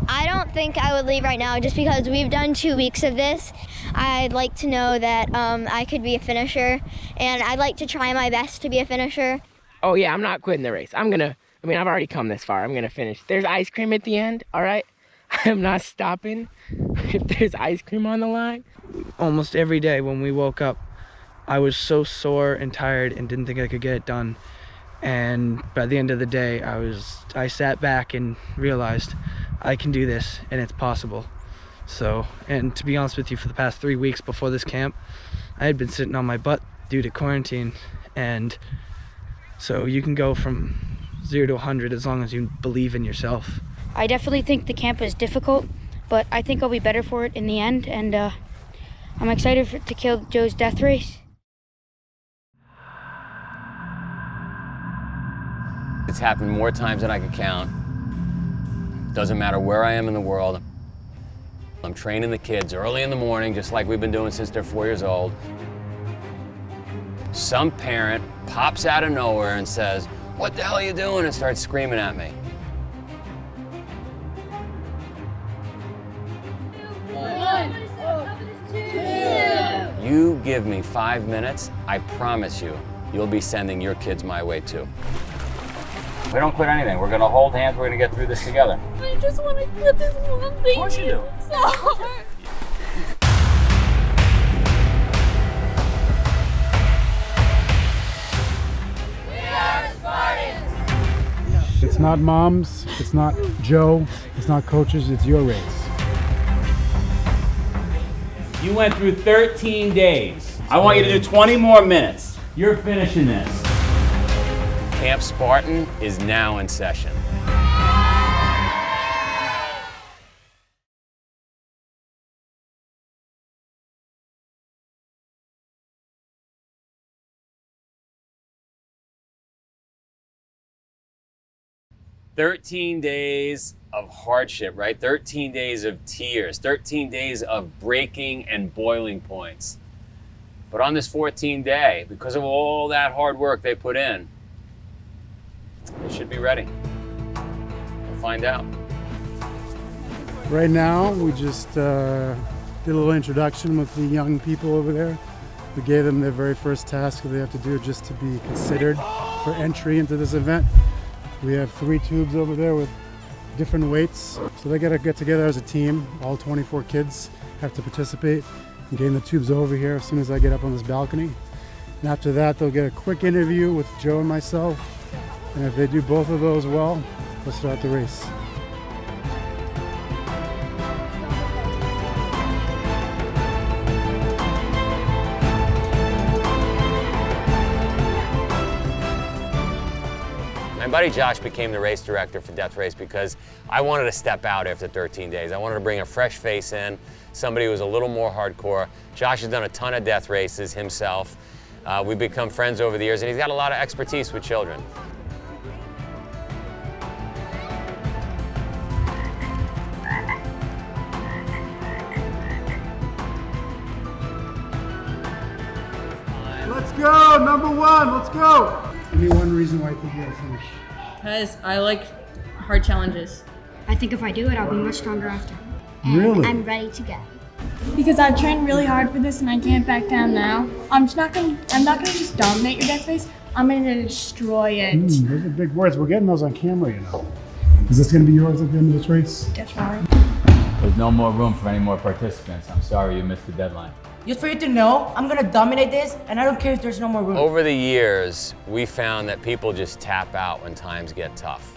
I don't think I would leave right now just because we've done 2 weeks of this. I'd like to know that I could be a finisher, and I'd like to try my best to be a finisher. Oh yeah, I'm not quitting the race. I've already come this far. I'm gonna finish. There's ice cream at the end, all right? I'm not stopping if there's ice cream on the line. Almost every day when we woke up, I was so sore and tired and didn't think I could get it done. And by the end of the day, I sat back and realized I can do this and it's possible. So, and to be honest with you, for the past 3 weeks before this camp, I had been sitting on my butt due to quarantine. And so you can go from 0 to 100 as long as you believe in yourself. I definitely think the camp is difficult, but I think I'll be better for it in the end. And I'm excited to kill Joe's death race. It's happened more times than I can count. Doesn't matter where I am in the world. I'm training the kids early in the morning, just like we've been doing since they're 4 years old. Some parent pops out of nowhere and says, "What the hell are you doing?" and starts screaming at me. You give me 5 minutes, I promise you, you'll be sending your kids my way too. We don't quit anything. We're gonna hold hands, we're gonna get through this together. I just want to quit this one thing. Of course you do. It's so hard. It's not mom's, it's not Joe, it's not coaches, it's your race. You went through 13 days. I want you to do 20 more minutes. You're finishing this. Camp Spartan is now in session. "13 days of hardship, right? 13 days of tears, 13 days of breaking and boiling points. But on this 14th day, because of all that hard work they put in, they should be ready. We'll find out. Right now, we just did a little introduction with the young people over there. We gave them their very first task that they have to do just to be considered for entry into this event. We have 3 tubes over there with different weights. So they gotta get together as a team. All 24 kids have to participate in getting the tubes over here as soon as I get up on this balcony. And after that, they'll get a quick interview with Joe and myself. And if they do both of those well, we'll start the race. My buddy Josh became the race director for Death Race because I wanted to step out after 13 days. I wanted to bring a fresh face in, somebody who was a little more hardcore. Josh has done a ton of death races himself. We've become friends over the years, and he's got a lot of expertise with children. Let's go, number 1, let's go. Give me one reason why you think you're gonna finish. Because I like hard challenges. I think if I do it, I'll be much stronger after. And Really? I'm ready to go. Because I've trained really hard for this and I can't back down now. I'm not gonna just dominate your death race. I'm gonna destroy it. Those are big words. We're getting those on camera, you know. Is this gonna be yours at the end of this race? Definitely. There's no more room for any more participants. I'm sorry you missed the deadline. Just for you to know, I'm gonna dominate this, and I don't care if there's no more room. Over the years, we found that people just tap out when times get tough.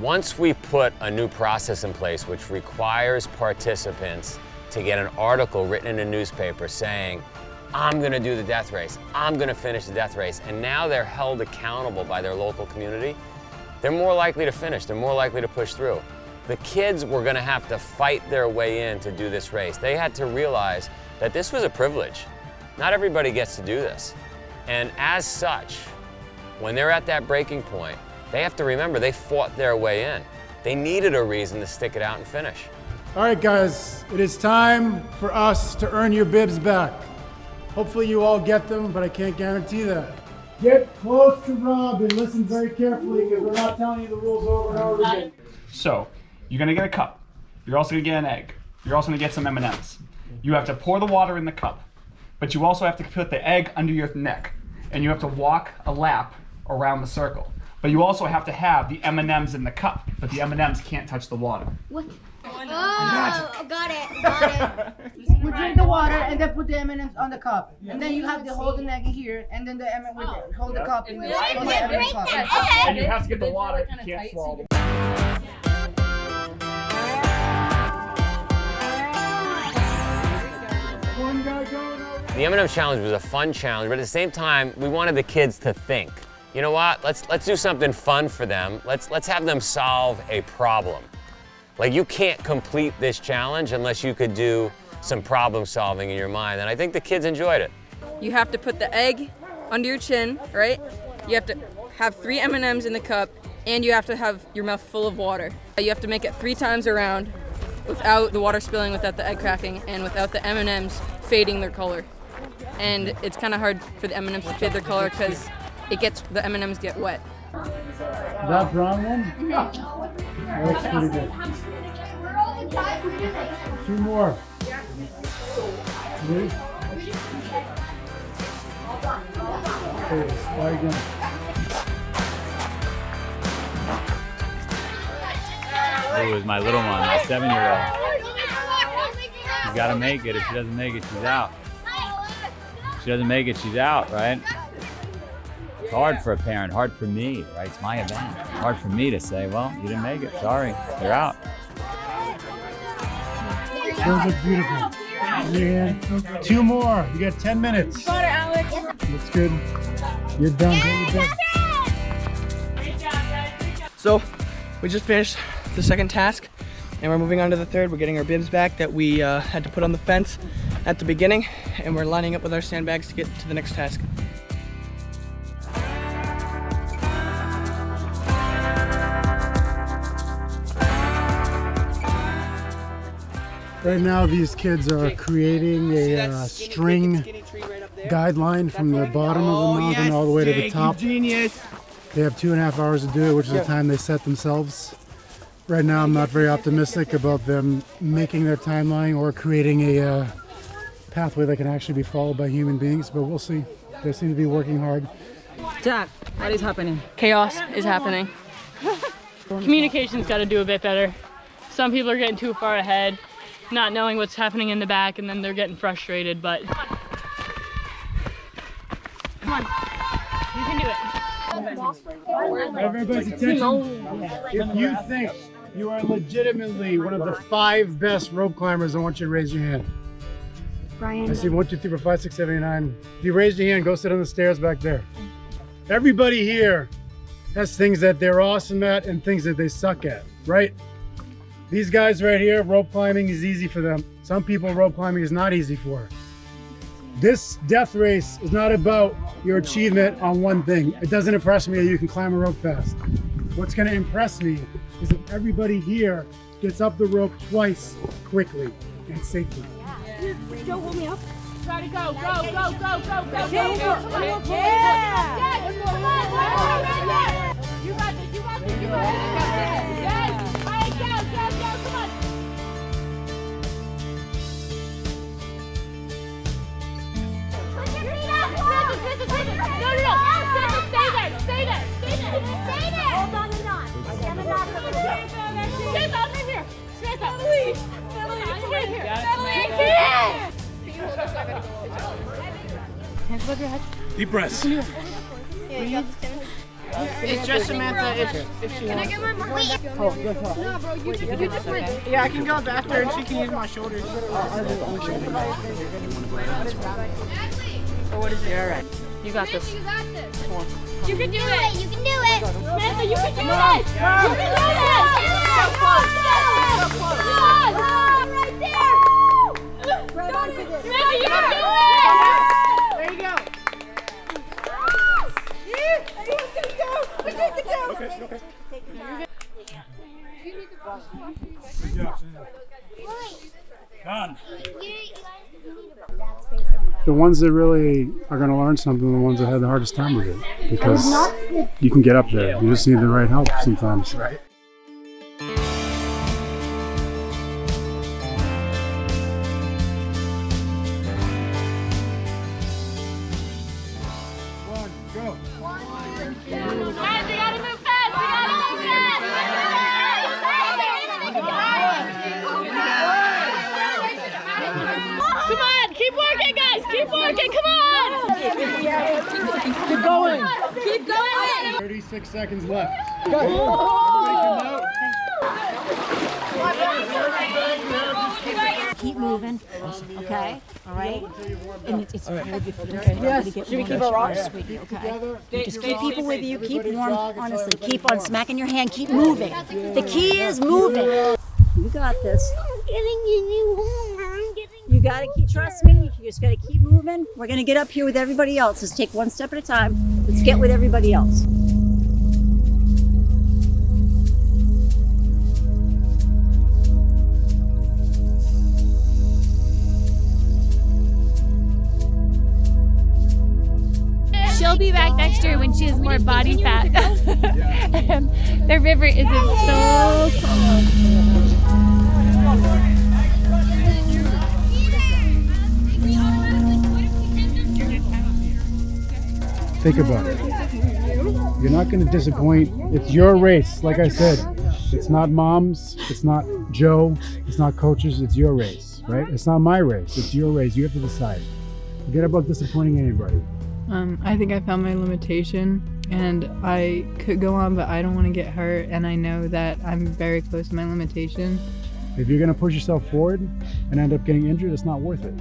Once we put a new process in place which requires participants to get an article written in a newspaper saying, "I'm gonna do the death race, I'm gonna finish the death race," and now they're held accountable by their local community, they're more likely to finish, they're more likely to push through. The kids were gonna have to fight their way in to do this race. They had to realize that this was a privilege. Not everybody gets to do this. And as such, when they're at that breaking point, they have to remember they fought their way in. They needed a reason to stick it out and finish. All right, guys, it is time for us to earn your bibs back. Hopefully you all get them, but I can't guarantee that. Get close to Rob and listen very carefully because we're not telling you the rules over and over again. So, You're gonna get a cup. You're also gonna get an egg. You're also gonna get some M&Ms. You have to pour the water in the cup, but you also have to put the egg under your neck, and you have to walk a lap around the circle. But you also have to have the M&Ms in the cup, but the M&Ms can't touch the water. What? Oh, got it. You drink the water and then put the M&Ms on the cup, and then you have to hold the neck here, and then the M&Ms hold the cup in the M&Ms cup. And you have to get the water. You can't swallow the The M&M challenge was a fun challenge, but at the same time, we wanted the kids to think. You know what? Let's do something fun for them. Let's have them solve a problem. Like, you can't complete this challenge unless you could do some problem solving in your mind, and I think the kids enjoyed it. You have to put the egg under your chin, right? You have to have 3 M&Ms in the cup, and you have to have your mouth full of water. You have to make it 3 times around without the water spilling, without the egg cracking, and without the M&Ms fading their color. And it's kind of hard for the M&Ms to fade their color because the M&Ms get wet. That brown one? That looks pretty good. 2 more. 3. Okay, try again. It was my little one, my 7-year-old. She's got to make it. If she doesn't make it, she's out. If she doesn't make it, she's out, right? It's hard for a parent, hard for me, right? It's my event. Hard for me to say, well, you didn't make it. Sorry, you're out. Those are beautiful. Yeah. 2 more. You got 10 minutes. Got it, Alex. Looks good. You're done. You're done. So we just finished the second task and we're moving on to the third. We're getting our bibs back that we had to put on the fence at the beginning, and we're lining up with our sandbags to get to the next task. Right now, these kids are creating a string guideline from the bottom of the mountain all the way to the top. Genius. They have 2.5 hours to do it, which is the time they set themselves. Right now, I'm not very optimistic about them making their timeline or creating a pathway that can actually be followed by human beings, but we'll see. They seem to be working hard. Jack, what is happening? Chaos is happening. Communication's got to do a bit better. Some people are getting too far ahead, not knowing what's happening in the back, and then they're getting frustrated, but come on, you can do it. Everybody's attention. If you think you are legitimately one of the 5 best rope climbers, I want you to raise your hand. Brian. I see 1, 2, 3, 4, 5, 6, 7, 8, 9. If you raised your hand, go sit on the stairs back there. Everybody here has things that they're awesome at and things that they suck at, right? These guys right here, rope climbing is easy for them. Some people, rope climbing is not easy for. This death race is not about your achievement on one thing. It doesn't impress me that you can climb a rope fast. What's gonna impress me is if everybody here gets up the rope twice quickly and safely. Joe, hold me up. Try to go, go. Yeah! You got this. Yes! All right, go, come on. Put your feet up. No. Stay there. Hold on the knot. Stand the knot for the Stand up right here. Stand up. Right here. Hands above your head. Deep breaths. Yeah, you got this, Tim. It's just Samantha if she Can I wants. get my mark? Oh, good call. No, bro, you just went. Yeah, I can go back there and she can use my shoulders. Or what is it? You're all right. You got this. You got this. You can do it. You can do it. Samantha, you can do this. You can do this. Right on for this. Samantha, you can do it. There you go. Done. The ones that really are going to learn something are the ones that had the hardest time with it, because you can get up there. You just need the right help sometimes. Right. working, come on! Keep going. Keep going! 36 seconds left. Keep moving, okay? All right? And it's really good for the Yes. Should we keep our rocks? sweetie, okay? Just keep people with you, keep warm, honestly. Keep on smacking your hand, keep moving. The key is moving. You got this. You gotta keep, trust me, you just gotta keep moving. We're gonna get up here with everybody else. Just take one step at a time. Let's get with everybody else. She'll be back next year when she has more body fat. And the river isn't so cold. Think about it. You're not going to disappoint. It's your race. Like I said, it's not mom's, it's not Joe, it's not coaches, it's your race, right? It's not my race, it's your race. You have to decide. Forget about disappointing anybody. I think I found my limitation, and I could go on, but I don't want to get hurt, and I know that I'm very close to my limitation. If you're going to push yourself forward and end up getting injured, it's not worth it.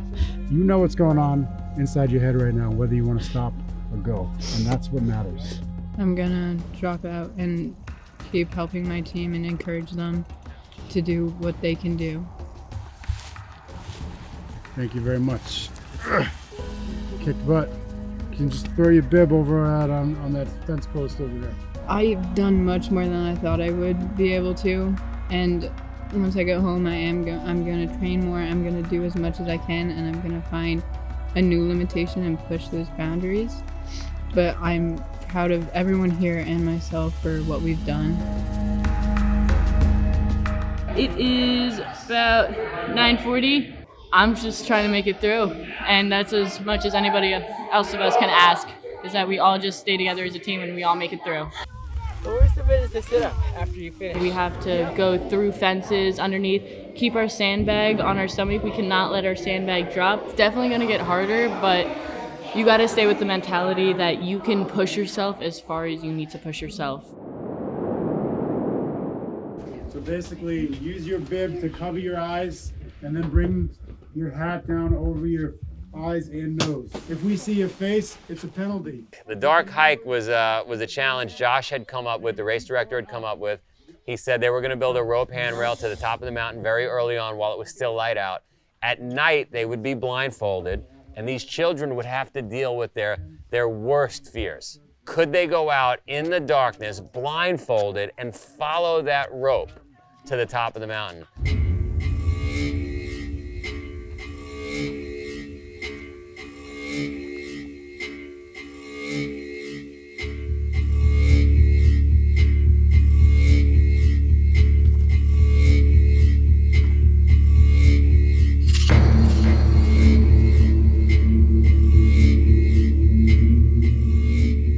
You know what's going on inside your head right now, whether you want to stop or go, and that's what matters. I'm gonna drop out and keep helping my team and encourage them to do what they can do. Thank you very much. Kicked butt. You can just throw your bib over on that fence post over there. I've done much more than I thought I would be able to, and once I get home, I'm gonna train more. I'm gonna do as much as I can, and I'm gonna find a new limitation and push those boundaries. But I'm proud of everyone here and myself for what we've done. It is about 9:40. I'm just trying to make it through, and that's as much as anybody else of us can ask, is that we all just stay together as a team and we all make it through. The worst of it is to sit up after you finish. We have to go through fences underneath, keep our sandbag on our stomach. We cannot let our sandbag drop. It's definitely gonna get harder, but you gotta stay with the mentality that you can push yourself as far as you need to push yourself. So basically, use your bib to cover your eyes and then bring your hat down over your eyes and nose. If we see your face, it's a penalty. The dark hike was a challenge Josh had come up with, the race director had come up with. He said they were going to build a rope handrail to the top of the mountain very early on while it was still light out. At night, they would be blindfolded, and these children would have to deal with their worst fears. Could they go out in the darkness, blindfolded, and follow that rope to the top of the mountain?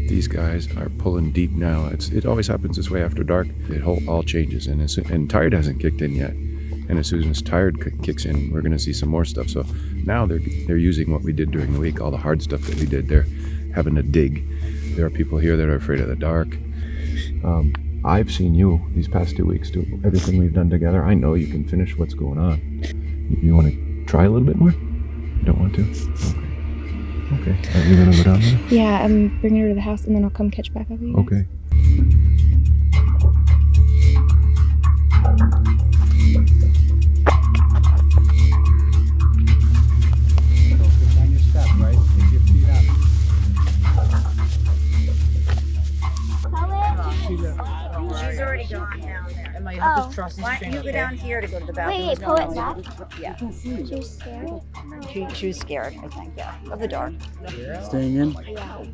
These guys are pulling deep now. It always happens this way after dark. It all changes, and tired hasn't kicked in yet. And as soon as tired kicks in, we're going to see some more stuff. So now they're using what we did during the week, all the hard stuff that we did. They're having to dig. There are people here that are afraid of the dark. I've seen you these past 2 weeks do everything we've done together. I know you can finish what's going on. You want to try a little bit more? You don't want to? Okay. Are you gonna go down there? Yeah, I'm bringing her to the house and then I'll come catch back up with you. Okay. Focus on your step, right? Take your feet up. She's already gone down there. Emma, you have to trust this Why train. don't you go down here to go to the bathroom? Wait, pull it back? Yeah. She was scared? She was scared, I think, yeah. Of the dark. Staying in? Yeah.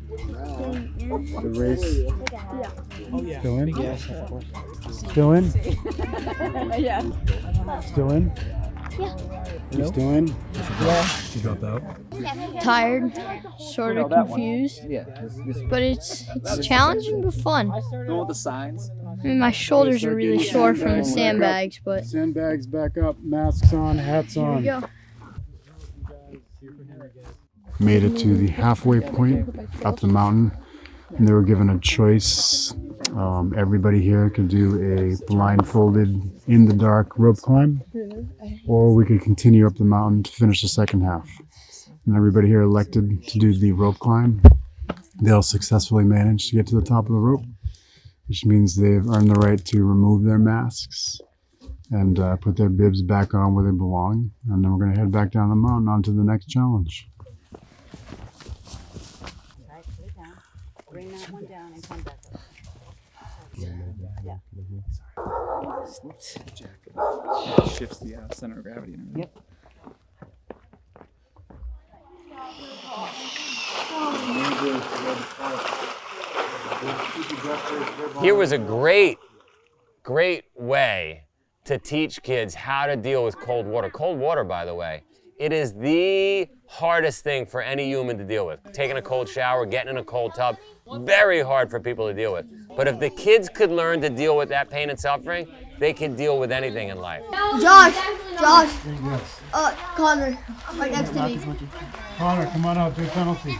The race? Oh, yeah. Still in? Yes, of course. Still in? Yeah. Still in? Yeah. You still in? Yeah. She dropped out. Tired, sort of confused, but it's challenging but fun. Know the signs. I mean, my shoulders are really sore from the sandbags, but Sandbags back up, masks on, hats on. here we go. made it to the halfway point up the mountain, and they were given a choice. Everybody here could do a blindfolded, in the dark rope climb, or we could continue up the mountain to finish the second half. And everybody here elected to do the rope climb. They'll successfully manage to get to the top of the rope, which means they've earned the right to remove their masks and put their bibs back on where they belong. And then we're going to head back down the mountain on to the next challenge. Bring that one down and come back up. Shifts the center of gravity and everything. Yep. Here was a great way to teach kids how to deal with cold water. Cold water, by the way, it is the hardest thing for any human to deal with. Taking a cold shower, getting in a cold tub, very hard for people to deal with. But if the kids could learn to deal with that pain and suffering, they can deal with anything in life. Josh, Connor, right next to me. Connor, come on out, do penalty.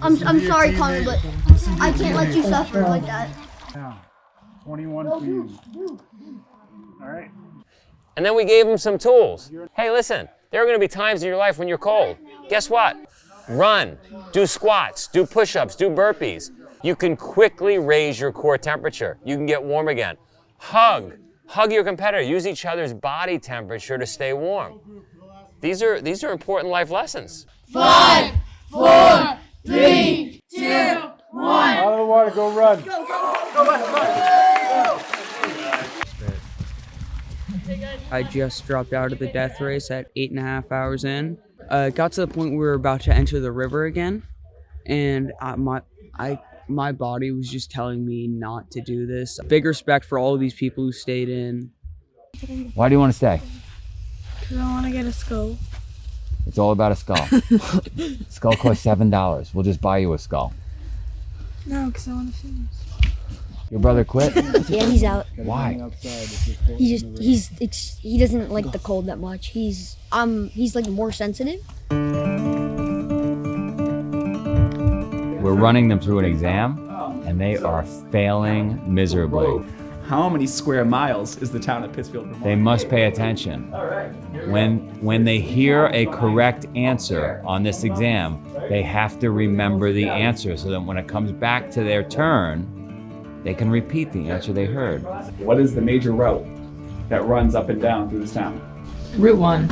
I'm sorry, Connor, but I can't let you suffer like that. 21 for you. All right. And then we gave them some tools. Hey, listen, there are going to be times in your life when you're cold. Guess what? Run, do squats, do push-ups, do burpees. You can quickly raise your core temperature. You can get warm again. Hug your competitor. Use each other's body temperature to stay warm. These are important life lessons. 5, 4, 3, 2, 1. Out of the water, go run. I just dropped out of the death race at 8.5 hours in. It got to the point where we were about to enter the river again, and my body was just telling me not to do this. Big respect for all of these people who stayed in. Why do you want to stay? Because I want to get a skull. It's all about a skull. Skull costs $7. We'll just buy you a skull. No, because I want to finish. Your brother quit? Yeah, he's out. Why? He doesn't like the cold that much. He's like more sensitive. We're running them through an exam, and they are failing miserably. How many square miles is the town of Pittsfield, Vermont? They must pay attention. When they hear a correct answer on this exam, they have to remember the answer so that when it comes back to their turn, they can repeat the answer they heard. What is the major route that runs up and down through this town? Route 1.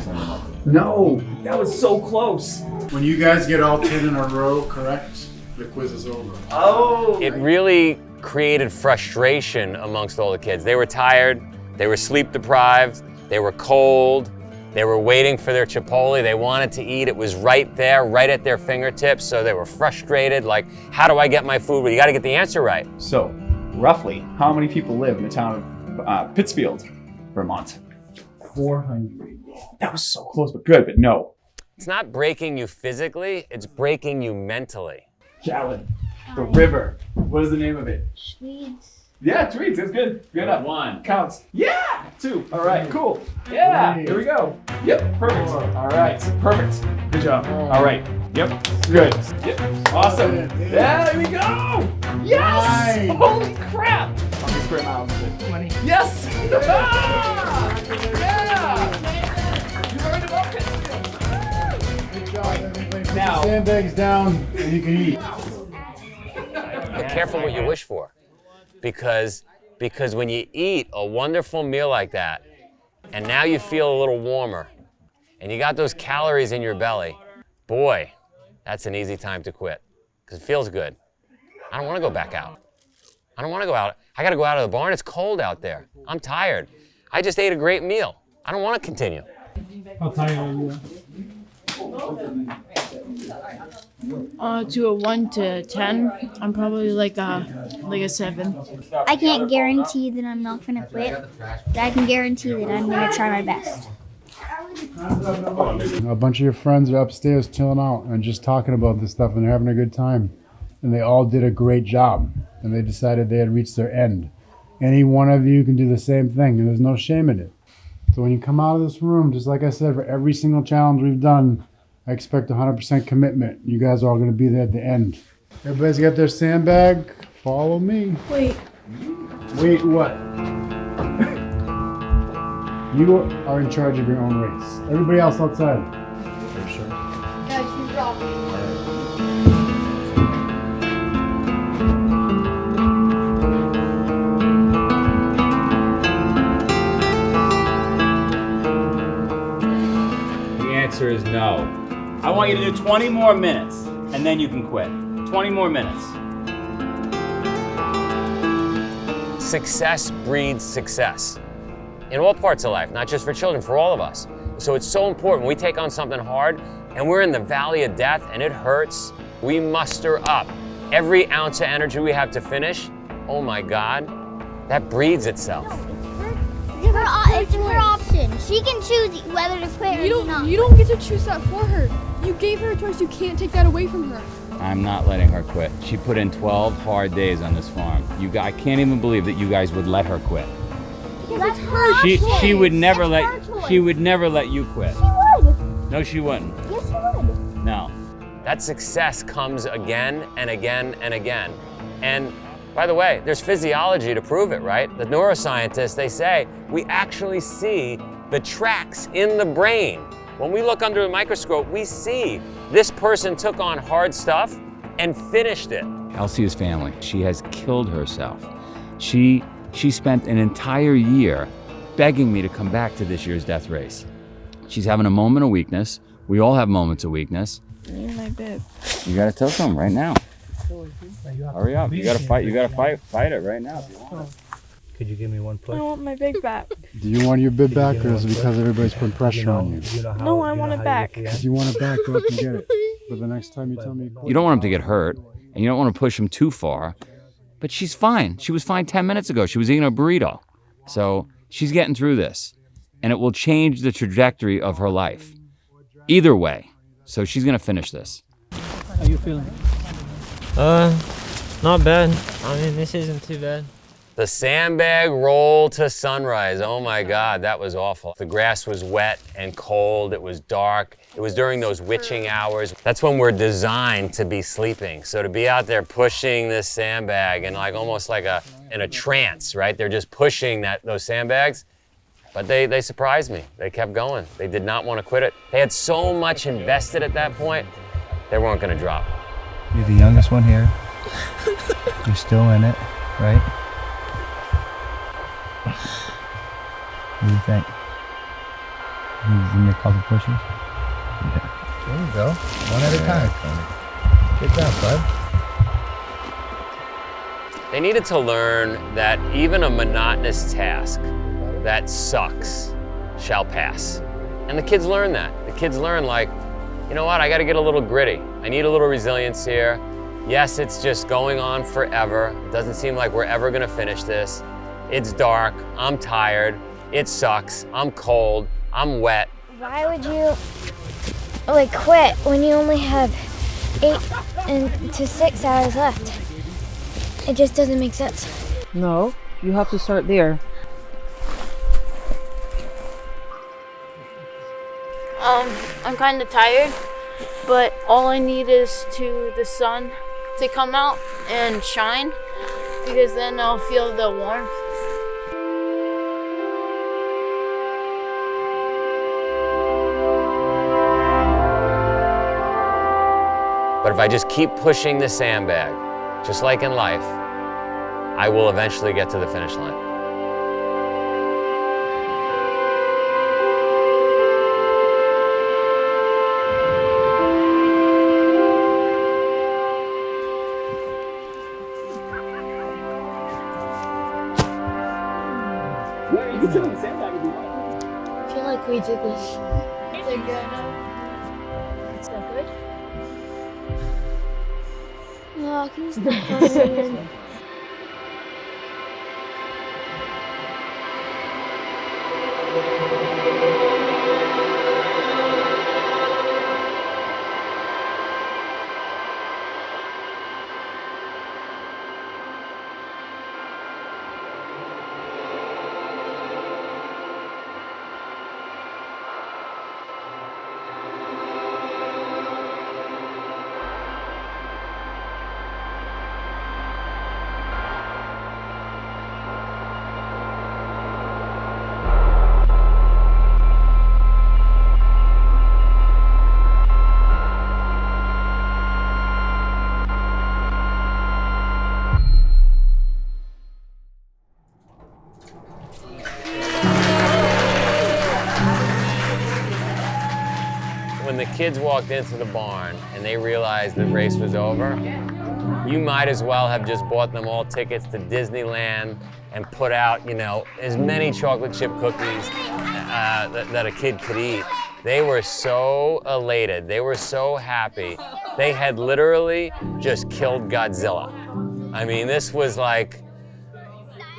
No, that was so close. When you guys get all 10 in a row correct, the quiz is over. Oh! It really created frustration amongst all the kids. They were tired, they were sleep deprived, they were cold, they were waiting for their Chipotle, they wanted to eat, it was right there, right at their fingertips, so they were frustrated, like, how do I get my food? Well, you gotta get the answer right. So, roughly, how many people live in the town of Pittsfield, Vermont? 400. That was so close, but good, but no. It's not breaking you physically, it's breaking you mentally. Gallon, the river. What is the name of it? Swedes. Yeah, tweets. That's good. Good enough. 1. Counts. Yeah. 2. All right. Cool. Yeah. Here we go. Yep. Perfect. All right. Perfect. Good job. All right. Yep. Good. Yep. Awesome. Yeah. There we go. Yes. Nice. Holy crap. How many square miles is it? 20. Yes. Ah! Yeah. You learned about Pittsfield. Good job, everybody. Now. Sandbags down and you can eat. Be careful what you wish for. Because when you eat a wonderful meal like that, and now you feel a little warmer, and you got those calories in your belly, boy, that's an easy time to quit, because it feels good. I don't want to go back out. I don't want to go out. I got to go out of the barn. It's cold out there. I'm tired. I just ate a great meal. I don't want to continue. How tired are you? To a 1 to 10, I'm probably like a 7. I can't guarantee that I'm not going to quit, but I can guarantee that I'm going to try my best. A bunch of your friends are upstairs chilling out and just talking about this stuff and they're having a good time. And they all did a great job. And they decided they had reached their end. Any one of you can do the same thing and there's no shame in it. So when you come out of this room, just like I said, for every single challenge we've done, I expect 100% commitment. You guys are all going to be there at the end. Everybody's got their sandbag. Follow me. Wait. Wait, what? You are in charge of your own race. Everybody else outside. For sure. Guys, you drop me. The answer is no. I want you to do 20 more minutes, and then you can quit. 20 more minutes. Success breeds success in all parts of life, not just for children, for all of us. So it's so important. We take on something hard and we're in the valley of death and it hurts. We muster up every ounce of energy we have to finish. Oh my God, that breeds itself. It's her option. She can choose whether to quit or not. You don't get to choose that for her. You gave her a choice. You can't take that away from her. I'm not letting her quit. She put in 12 hard days on this farm. I can't even believe that you guys would let her quit. Because it's her choice. She would never let you quit. She would. No, she wouldn't. Yes, she would. No. That success comes again and again and again. And by the way, there's physiology to prove it, right? The neuroscientists, they say, we actually see the tracks in the brain. When we look under the microscope, we see this person took on hard stuff and finished it. Elsie is family. She has killed herself. She spent an entire year begging me to come back to this year's death race. She's having a moment of weakness. We all have moments of weakness. You're my bib. You gotta tell them right now. Hurry up. You gotta fight it right now if you want. Could you give me one push? I want my big back. Do you want your bid back, or is it because everybody's putting pressure on you? No, I want it back. If you want it back, go up and get it. But the next time you tell me... You don't want him to get hurt, and you don't want to push him too far. But she's fine. She was fine 10 minutes ago. She was eating a burrito. So she's getting through this. And it will change the trajectory of her life. Either way. So she's going to finish this. How you feeling? Not bad. I mean, this isn't too bad. The sandbag roll to sunrise. Oh my God, that was awful. The grass was wet and cold. It was dark. It was during those witching hours. That's when we're designed to be sleeping. So to be out there pushing this sandbag and almost like in a trance, right? They're just pushing those sandbags. But they surprised me. They kept going. They did not want to quit it. They had so much invested at that point, they weren't going to drop. You're the youngest one here. You're still in it, right? What do you think? You need a couple pushes? Yeah. There you go. One at a time. Good job, bud. They needed to learn that even a monotonous task that sucks shall pass. And the kids learn that. The kids learn you know what, I gotta get a little gritty. I need a little resilience here. Yes, it's just going on forever. It doesn't seem like we're ever gonna finish this. It's dark, I'm tired, it sucks, I'm cold, I'm wet. Why would you quit when you only have 8 to 6 hours left? It just doesn't make sense. No, you have to start there. I'm kind of tired, but all I need is the sun to come out and shine, because then I'll feel the warmth. But if I just keep pushing the sandbag, just like in life, I will eventually get to the finish line. I feel like we did this. Is it good? Is that good? No, can you stop closing? the kids walked into the barn and they realized the race was over, you might as well have just bought them all tickets to Disneyland and put out, you know, as many chocolate chip cookies that a kid could eat. They were so elated. They were so happy. They had literally just killed Godzilla. I mean, this was like,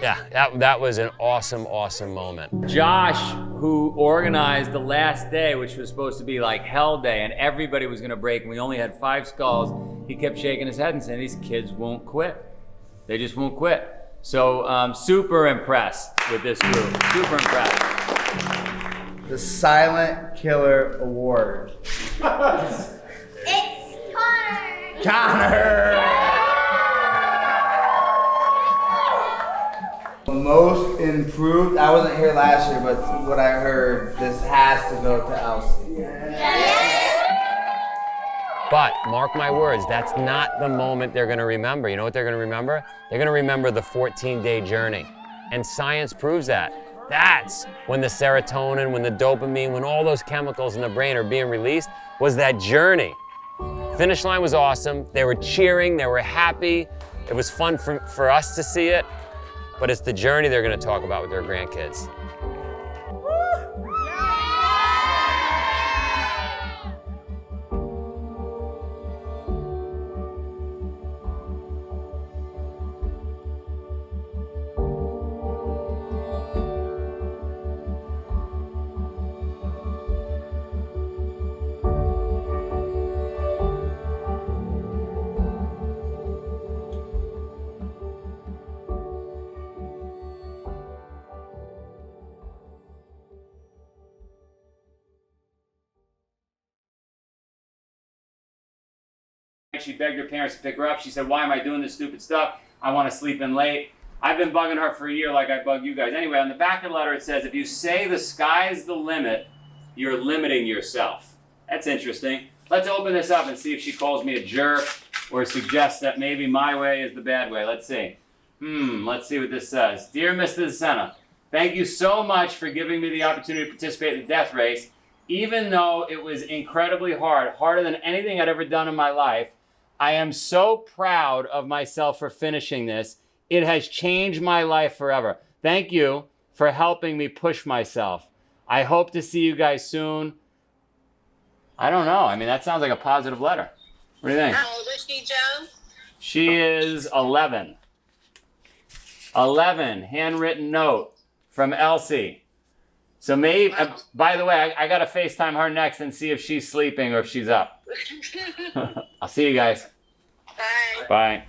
yeah, that was an awesome, awesome moment. Josh, who organized the last day, which was supposed to be like hell day, and everybody was gonna break, and we only had 5 skulls, he kept shaking his head and saying, these kids won't quit. They just won't quit. So super impressed with this group, super impressed. The Silent Killer Award. It's Connor! Connor! Most improved. I wasn't here last year, but what I heard, this has to go to Elsie. But mark my words, that's not the moment they're gonna remember. You know what they're gonna remember? They're gonna remember the 14-day journey. And science proves that. That's when the serotonin, when the dopamine, when all those chemicals in the brain are being released, was that journey. Finish line was awesome. They were cheering, they were happy. It was fun for us to see it, but it's the journey they're gonna talk about with their grandkids. She begged her parents to pick her up. She said, why am I doing this stupid stuff? I want to sleep in late. I've been bugging her for a year like I bug you guys. Anyway, on the back of the letter it says, if you say the sky's the limit, you're limiting yourself. That's interesting. Let's open this up and see if she calls me a jerk or suggests that maybe my way is the bad way. Let's see. Let's see what this says. Dear Mr. De Sena, thank you so much for giving me the opportunity to participate in the death race. Even though it was incredibly hard, harder than anything I'd ever done in my life, I am so proud of myself for finishing this. It has changed my life forever. Thank you for helping me push myself. I hope to see you guys soon. I don't know. I mean, that sounds like a positive letter. What do you think? How old is she, Joe? She is 11. 11, handwritten note from Elsie. So maybe, by the way, I got to FaceTime her next and see if she's sleeping or if she's up. I'll see you guys. Bye. Bye.